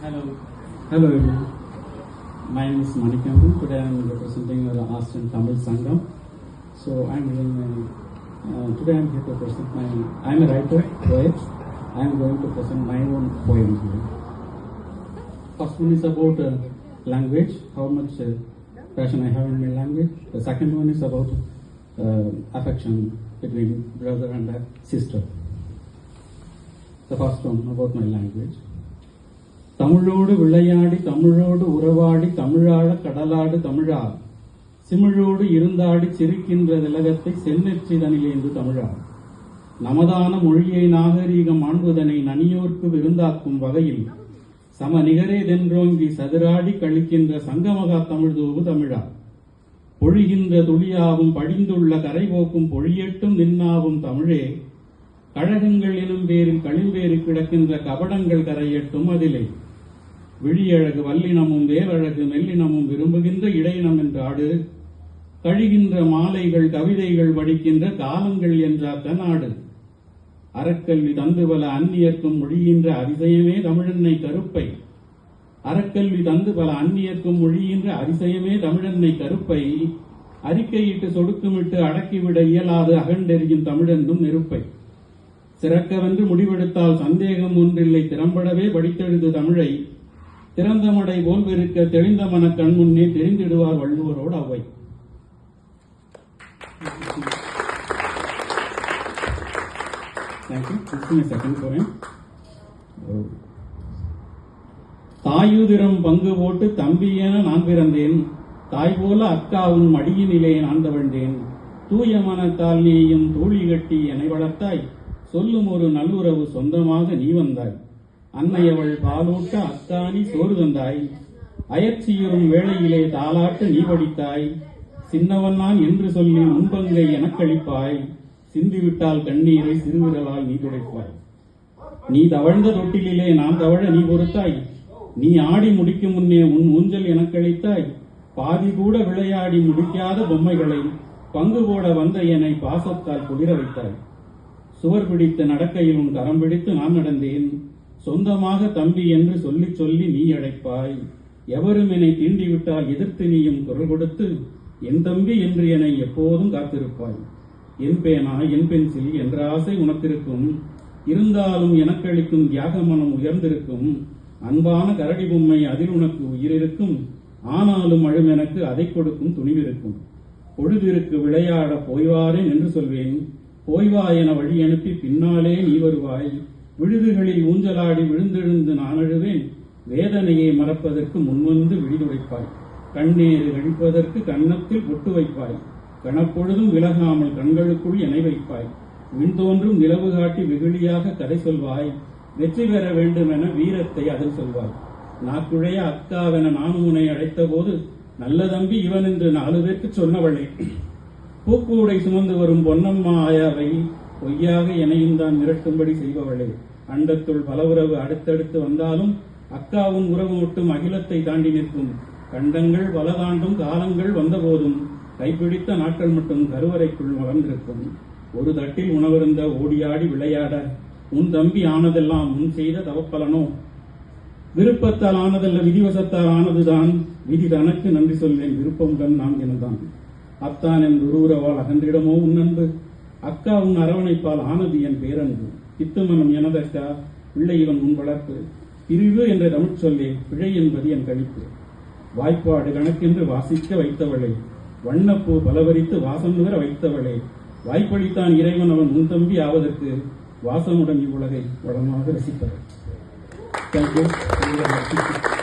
Hello. Hello everyone. My name is Manikandan. Today I am representing the Austin Tamil Sangam. So I am today I am here to present I am a writer, poet. I am going to present my own poem here. First one is about language, how much passion I have in my language. The second one is about affection between brother and sister. The first one about my language. தமிழோடு விளையாடி தமிழோடு உறவாடி தமிழாழ கடலாடு தமிழா சிமிழோடு இருந்தாடி சிரிக்கின்ற திலகத்தை செந்நெற்றிதனிலேந்து தமிழா நமதான மொழியை நாகரீகம் ஆண்புதனை நனியோர்க்கு விருந்தாக்கும் வகையில் சம நிகரேதென்றோங்கி சதுராடி கழிக்கின்ற சங்கமகா தமிழ்தூவு தமிழா பொழிகின்ற துளியாவும் படிந்துள்ள கரைபோக்கும் பொழியட்டும் நின்னாவும் தமிழே கழகங்கள் எனும் பேரில் களிம்பேறி கிடக்கின்ற கபடங்கள் கரையட்டும் அதிலே விழியழகு வல்லினமும் வேரழகு மெல்லினமும் விரும்புகின்ற இடையினம் என்றாடு கழிகின்ற மாலைகள் கவிதைகள் வடிக்கின்ற காலங்கள் என்றாத்த நாடு அறக்கல்வி தந்து பல அந்நியர்க்கும் மொழிகின்ற அதிசயமே தமிழன்னை கருப்பை அறக்கல்வி தந்து பல அந்நியர்க்கும் மொழிகின்ற அதிசயமே தமிழன்னை கருப்பை அறிக்கையிட்டு சொடுக்குமிட்டு அடக்கிவிட இயலாது அகண்டெறியும் தமிழென்னும் நெருப்பை சிறக்கவென்று முடிவெடுத்தால் சந்தேகம் ஒன்றில்லை திறம்படவே படித்தெழுது தமிழை திறந்த மடை போல் இருக்க தெளிந்த மன கண் முன்னே தெரிந்திடுவார் வள்ளுவரோடு அவை. தாயுதிரம் பங்கு போட்டு தம்பியென நான் பிறந்தேன் தாய் போல அக்காவும் மடியினிலே நான் தவழ்ந்தேன் தூய மனத்தால் நீயும் தூளி கட்டி என்னை வளர்த்தாய் சொல்லும் ஒரு நல்லுறவு சொந்தமாக நீ வந்தாய் அன்னையவள் பாலூட்ட அத்தானி சோறு தந்தாய் அயற்சியுறும் வேளையிலே தாளாட்டு நீ படித்தாய் சின்னவன் நான் என்று சொல்லி முன்பங்கை எனக்களிப்பாய் சிந்திவிட்டால் கண்ணீரை சிறுவிரலால் நீ துடைப்பாய் நீ தவழ்ந்த தொட்டிலே நான் தவழ நீ பொறுத்தாய் நீ ஆடி முடிக்கும் முன்னே உன் ஊஞ்சல் எனக்களித்தாய் பாதி கூட விளையாடி முடிக்காத பொம்மைகளை பங்கு போட வந்த என்னை பாசத்தால் குளிர வைத்தாய் சுவர் பிடித்த நடக்கையில் உன் கரம் பிடித்து நான் நடந்தேன் சொந்தமாக தம்பி என்று சொல்லி சொல்லி நீ அழைப்பாய் எவரும் என்னை தீண்டிவிட்டால் எதிர்த்து நீயும் குரல் கொடுத்து என் தம்பி என்று என்னை எப்போதும் காத்திருப்பாய் என் பேனா என் பென்சில் என்ற ஆசை உனக்கிருக்கும் இருந்தாலும் எனக்களிக்கும் தியாக மனம் உயர்ந்திருக்கும் அன்பான கரடி பொம்மை அதில் உனக்கு உயிரிருக்கும் ஆனாலும் அழும் எனக்கு அதை கொடுக்கும் துணிவிருக்கும் பொழுதிருக்கு விளையாட போய்வாரேன் என்று சொல்வேன் போய்வா என வழி அனுப்பி பின்னாலே நீ வருவாய் விழுதுகளில் ஊஞ்சலாடி விழுந்தெழுந்து நான் அழுவேன் வேதனையை மறப்பதற்கு முன்வந்து விழிதுடைப்பாய் கண்ணீர் கழிப்பதற்கு கன்னத்தில் பொட்டு வைப்பாய் கணப்பொழுதும் விலகாமல் கண்களுக்குள் எனை வைப்பாய் விண்தோன்றும் நிலவு காட்டி வெகுளியாக கதை சொல்வாய் வெற்றி பெற வேண்டும் என வீரத்தை அதில் சொல்வாய் நாக்குழைய அக்காவென நானும் உன்னை அழைத்த போது நல்ல தம்பி இவன் என்று 4 பேருக்கு சொன்னவளே பூக்கூடை சுமந்து வரும் பொன்னம்மா ஆயாவை பொய்யாக எனையும் தான் மிரட்டும்படி செய்பவளே அண்டத்துள் பல உறவு அடுத்தடுத்து வந்தாலும் அக்காவும் உறவு மட்டும் அகிலத்தை தாண்டி நிற்கும் கண்டங்கள் பல தாண்டும் காலங்கள் வந்தபோதும் கைப்பிடித்த நாட்கள் மட்டும் கருவறைக்குள் வளர்ந்திருக்கும் ஒரு தட்டில் உணவருந்த ஓடியாடி விளையாட உன் தம்பி ஆனதெல்லாம் முன் செய்த தவப்பலனோ விருப்பத்தால் ஆனதல்ல விதிவசத்தால் ஆனதுதான் விதி தனக்கு நன்றி சொல்வேன் விருப்பமுடன் நான் எனதான் அத்தான் என் உருவுறவால் அகன்றிடமோ உன் அன்பு அக்கா உன் அரவணைப்பால் ஆனது என் பேரன்பு இத்துமனம் எனதக்கா பிள்ளை இவன் உன் வளர்ப்பு பிரிவு என்ற தமிழ் சொல்லே பிழை என்பது என் கழிப்பு வாய்ப்பாடு கணக்கென்று வாசிக்க வைத்தவளே வண்ணப்பூ பலவரித்து வாசம் நுகர வைத்தவளே வாய்ப்பளித்தான் இறைவன் அவன் உன் தம்பி ஆவதற்கு வாசமுடன் இவ்வுலகை வளமாக ரசிப்பவர். Thank you.